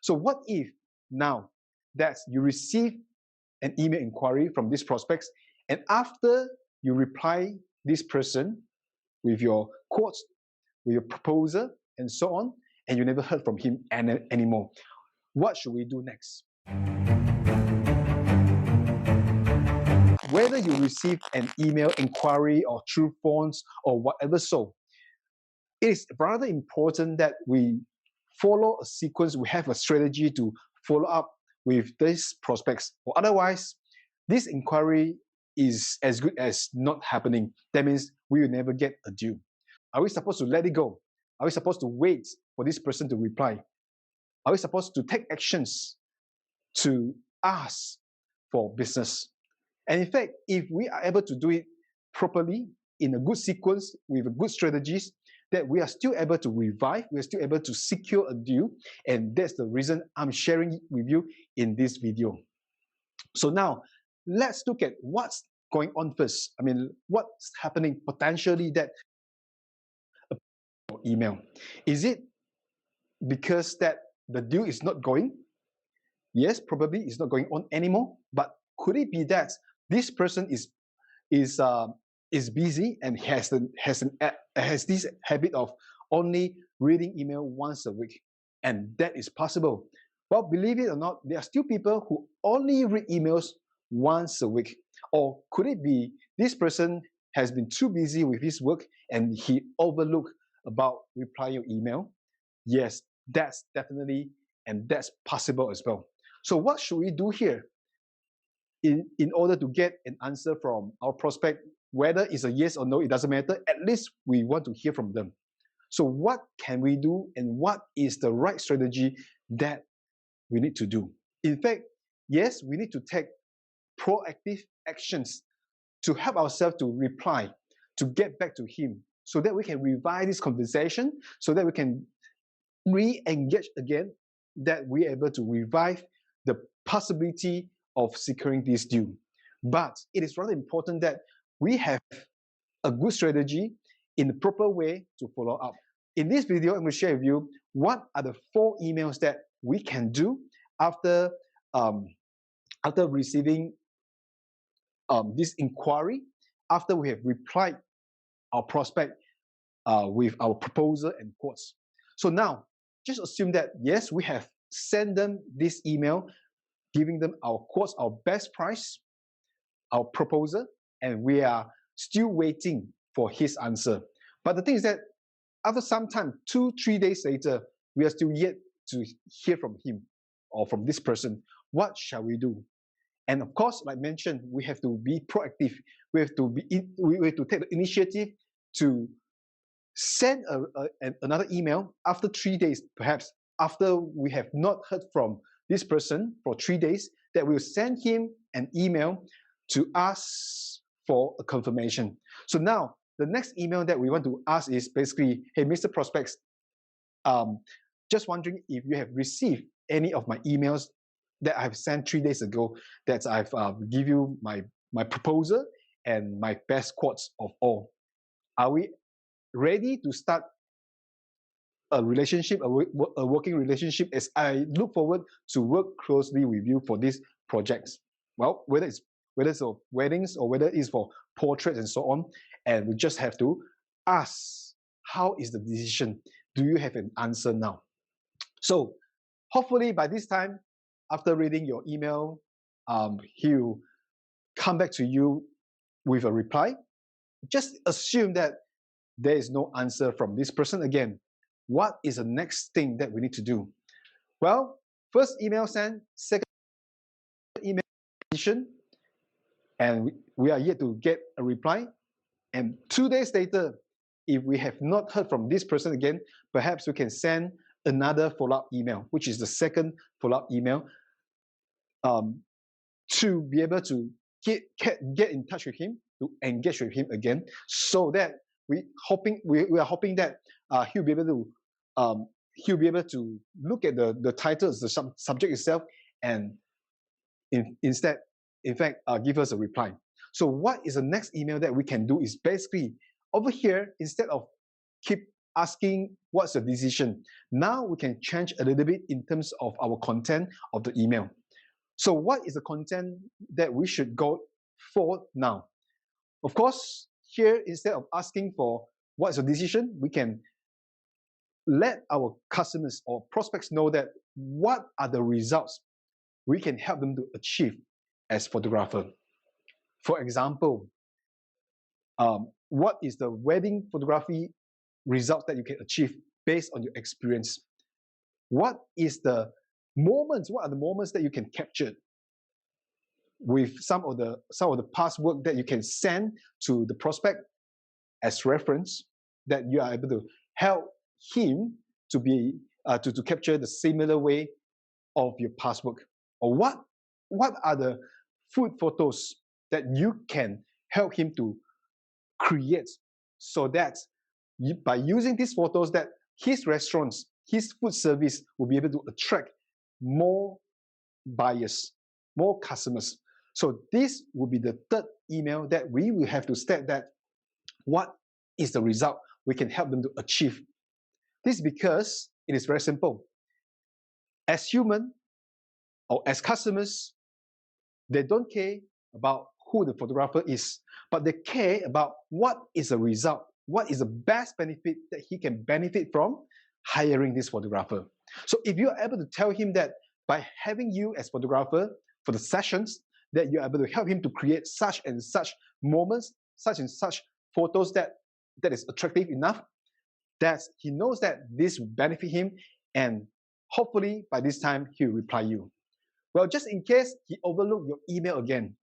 So what if now that you receive an email inquiry from these prospects, and after you reply this person with your quotes, with your proposal, and so on, and you never heard from him anymore? What should we do next? Whether you receive an email inquiry or through phones or whatever, so it is rather important that we follow a sequence, we have a strategy to follow up with these prospects, or otherwise this inquiry is as good as not happening. That means we will never get a deal. Are we supposed to let it go? Are we supposed to wait for this person to reply? Are we supposed to take actions to ask for business? And in fact, if we are able to do it properly, in a good sequence, with good strategies, that we are still able to revive, we are still able to secure a deal, and that's the reason I'm sharing it with you in this video. So now, let's look at what's going on first. I mean, what's happening potentially that email. Is it because that the deal is not going? Yes, probably it's not going on anymore, but could it be that this person is busy and has this habit of only reading email once a week? And that is possible. Well, believe it or not, there are still people who only read emails once a week. Or could it be this person has been too busy with his work and he overlooked about replying your email? Yes, that's definitely, and that's possible as well. So what should we do here? In order to get an answer from our prospect, whether it's a yes or no, it doesn't matter. At least we want to hear from them. So what can we do, and what is the right strategy that we need to do? In fact, yes, we need to take proactive actions to help ourselves to reply, to get back to him, so that we can revive this conversation, so that we can re-engage again, that we're able to revive the possibility of securing this deal. But it is rather important that we have a good strategy in the proper way to follow up. In this video, I'm going to share with you what are the 4 emails that we can do after receiving this inquiry, after we have replied our prospect with our proposal and quotes. So now, just assume that yes, we have sent them this email, giving them our quotes, our best price, our proposal, and we are still waiting for his answer. But the thing is that after some time, 2-3 days later, we are still yet to hear from him or from this person. What shall we do? And of course, like mentioned, we have to be proactive. We have to take the initiative to send another email after 3 days, perhaps after we have not heard from this person for 3 days, that we'll send him an email to ask for a confirmation. So now, the next email that we want to ask is basically, hey, Mr. Prospects, just wondering if you have received any of my emails that I've sent 3 days ago, that I've give you my proposal and my best quotes of all. Are we ready to start a relationship, a working relationship, as I look forward to work closely with you for these projects? Well, whether it's for weddings or whether it's for portraits and so on, and we just have to ask, how is the decision? Do you have an answer now? So hopefully by this time, after reading your email, he'll come back to you with a reply. Just assume that there is no answer from this person again. What is the next thing that we need to do? Well, first email sent, second email decision, and we are yet to get a reply. And 2 days later, if we have not heard from this person again, perhaps we can send another follow-up email, which is the second follow-up email, to be able to get in touch with him, to engage with him again, so that we are hoping that he'll be able to look at the titles, the subject itself, and in fact give us a reply. So what is the next email that we can do is basically over here, instead of keep asking what's the decision. Now we can change a little bit in terms of our content of the email. So what is the content that we should go for now? Of course, here instead of asking for what's the decision, we can let our customers or prospects know that what are the results we can help them to achieve as photographer. For example, what is the wedding photography results that you can achieve based on your experience? What are the moments that you can capture with some of the past work that you can send to the prospect as reference, that you are able to help him to be to capture the similar way of your past work? Or what are the food photos that you can help him to create, so that by using these photos, that his restaurants, his food service will be able to attract more buyers, more customers. So this will be the third email that we will have to state that what is the result we can help them to achieve. This is because it is very simple. As human or as customers, they don't care about who the photographer is, but they care about what is the result, what is the best benefit that he can benefit from hiring this photographer. So if you are able to tell him that by having you as photographer for the sessions, that you're able to help him to create such and such moments, such and such photos that is attractive enough, that he knows that this will benefit him, and hopefully by this time he'll reply you. Well, just in case he overlooked your email again,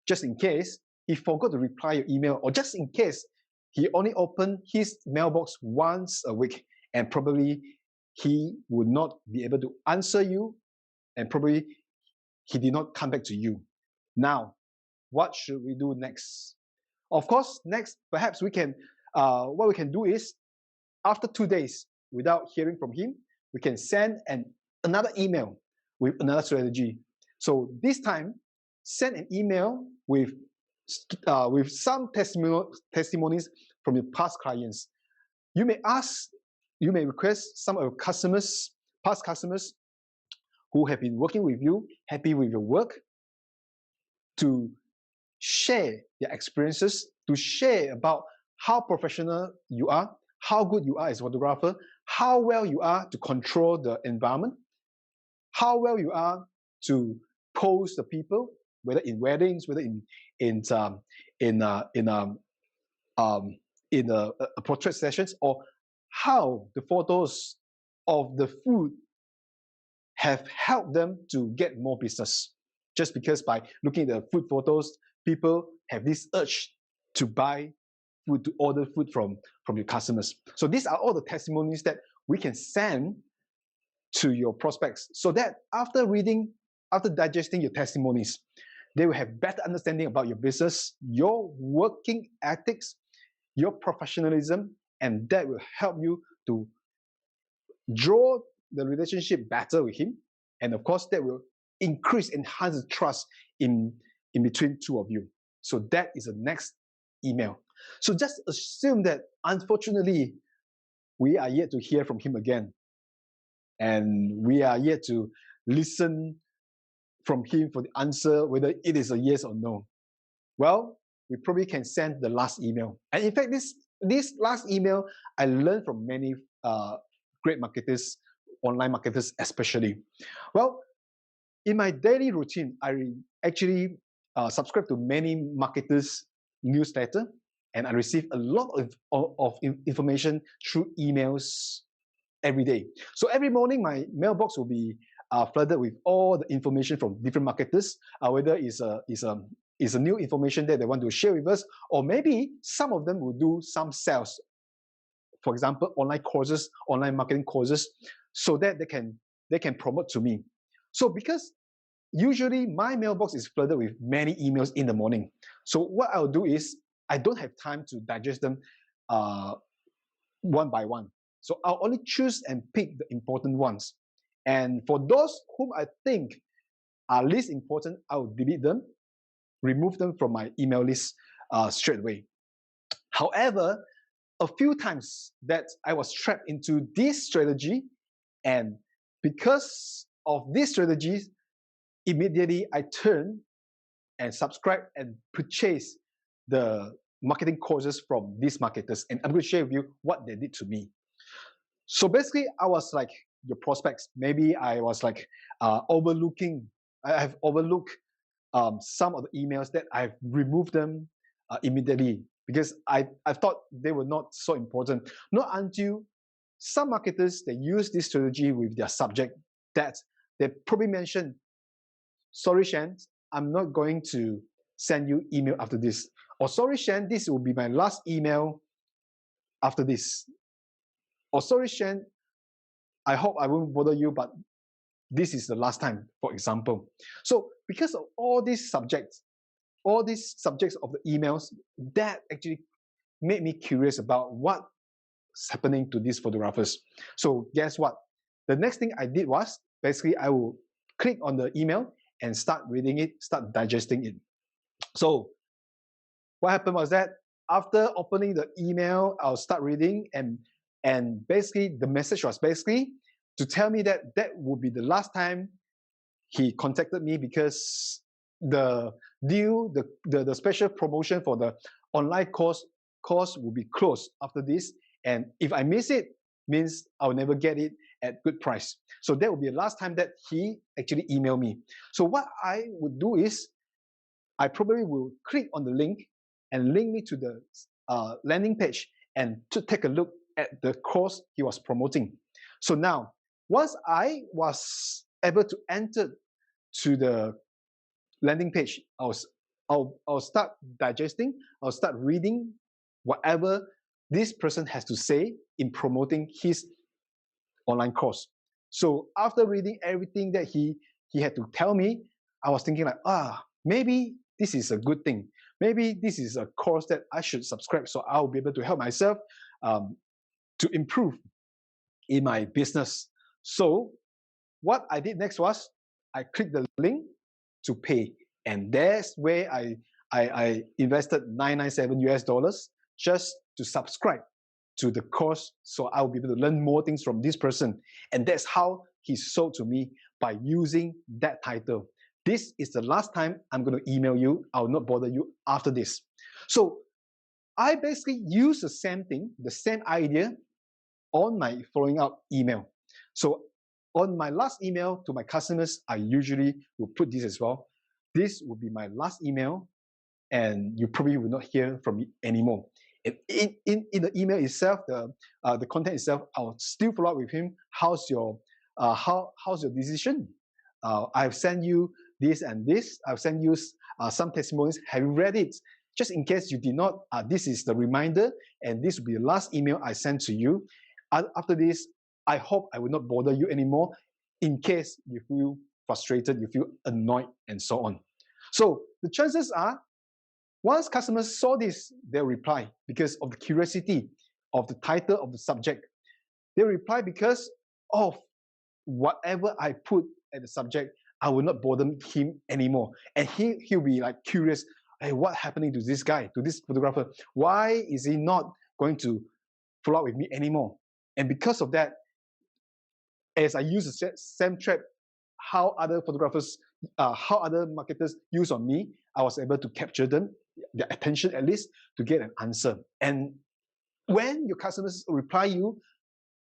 just in case he forgot to reply your email, or just in case he only opened his mailbox once a week, and probably he would not be able to answer you, and probably he did not come back to you. Now, what should we do next? Of course, next, perhaps we can, what we can do is, after 2 days without hearing from him, we can send another email with another strategy. So this time, send an email with some testimonies from your past clients. You may request some of your customers, past customers, who have been working with you, happy with your work, to share their experiences, to share about how professional you are, how good you are as a photographer, how well you are to control the environment, how well you are to pose the people, whether in weddings, whether in portrait sessions, or how the photos of the food have helped them to get more business. Just because by looking at the food photos, people have this urge to buy food, to order food from your customers. So these are all the testimonies that we can send to your prospects, so that after digesting your testimonies, they will have better understanding about your business, your working ethics, your professionalism, and that will help you to draw the relationship better with him. And of course, that will enhance the trust in between two of you. So that is the next email. So just assume that, unfortunately, we are yet to hear from him again. And we are yet to listen from him for the answer, whether it is a yes or no. Well, we probably can send the last email. And in fact, this last email, I learned from many great marketers, online marketers especially. Well, in my daily routine, I actually subscribe to many marketers' newsletter, and I receive a lot of information through emails every day. So every morning, my mailbox will be flooded with all the information from different marketers, whether it's a new information that they want to share with us, or maybe some of them will do some sales. For example, online courses, online marketing courses, so that they can promote to me. So because usually my mailbox is flooded with many emails in the morning, so what I'll do is I don't have time to digest them one by one. So I'll only choose and pick the important ones. And for those whom I think are least important, I'll delete them, remove them from my email list straight away. However, a few times that I was trapped into this strategy, and because of this strategy, immediately I turned and subscribe and purchase the marketing courses from these marketers. And I'm going to share with you what they did to me. So basically, I was like your prospects. Maybe I was like overlooking. I have overlooked some of the emails that I've removed them immediately because I thought they were not so important. Not until some marketers, they use this strategy with their subject that they probably mention, sorry Shen, I'm not going to send you email after this. Or sorry Shen, this will be my last email after this. Or sorry Shen, I hope I won't bother you, but this is the last time, for example. So because of all these subjects of the emails, that actually made me curious about what's happening to these photographers. So guess what? The next thing I did was, basically I will click on the email and start reading it, start digesting it. So what happened was that after opening the email, I'll start reading, and basically the message was basically to tell me that that would be the last time he contacted me, because the deal, the special promotion for the online course will be closed after this. And if I miss it, means I'll never get it at good price. So that will be the last time that he actually emailed me. So what I would do is, I probably will click on the link and link me to the landing page and to take a look at the course he was promoting. So now, once I was able to enter to the landing page, I'll start digesting, I'll start reading whatever this person has to say in promoting his online course. So after reading everything that he had to tell me, I was thinking like, maybe this is a good thing. Maybe this is a course that I should subscribe, so I'll be able to help myself to improve in my business. So what I did next was, I clicked the link to pay, and that's where I invested $997 just to subscribe to the course, so I'll be able to learn more things from this person. And that's how he sold to me, by using that title. This is the last time I'm going to email you. I'll not bother you after this. So I basically use the same thing, the same idea on my following up email. So on my last email to my customers, I usually will put this as well. This will be my last email, and you probably will not hear from me anymore. And in the email itself, the content itself, I'll still follow up with him. How's your decision? I've sent you this and this. I've sent you some testimonies. Have you read it? Just in case you did not, this is the reminder, and this will be the last email I send to you. After this, I hope I will not bother you anymore, in case you feel frustrated, you feel annoyed, and so on. So the chances are, once customers saw this, they'll reply because of the curiosity of the title of the subject. They'll reply because of whatever I put at the subject. I will not bother him anymore. And he'll be like curious, hey, what's happening to this guy, to this photographer? Why is he not going to follow up with me anymore? And because of that, as I use the same trap, how other photographers, how other marketers use on me, I was able to capture them, their attention at least, to get an answer. And when your customers reply you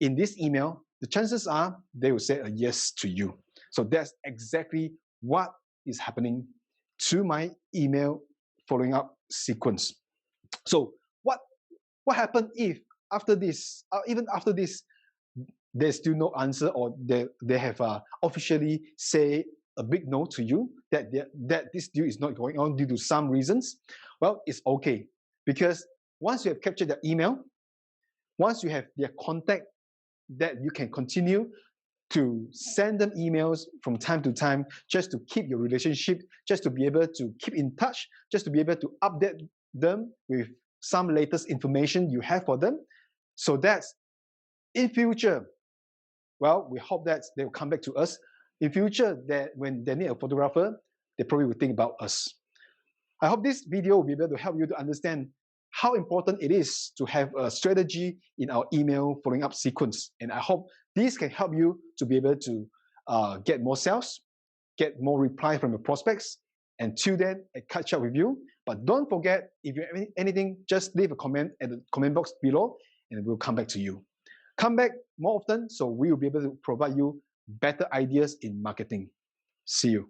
in this email, the chances are they will say a yes to you. So that's exactly what is happening to my email following up sequence. So what happened if after this, even after this, there's still no answer, or they have officially say a big no to you, that this deal is not going on due to some reasons? Well, it's okay, because once you have captured their email, once you have their contact, that you can continue to send them emails from time to time, just to keep your relationship, just to be able to keep in touch, just to be able to update them with some latest information you have for them, so that in future, well, we hope that they will come back to us. In future, that when they need a photographer, they probably will think about us. I hope this video will be able to help you to understand how important it is to have a strategy in our email following up sequence. And I hope this can help you to be able to get more sales, get more reply from your prospects. Until then, I catch up with you. But don't forget, if you have anything, just leave a comment at the comment box below and we'll come back to you. Come back more often so we will be able to provide you better ideas in marketing. See you.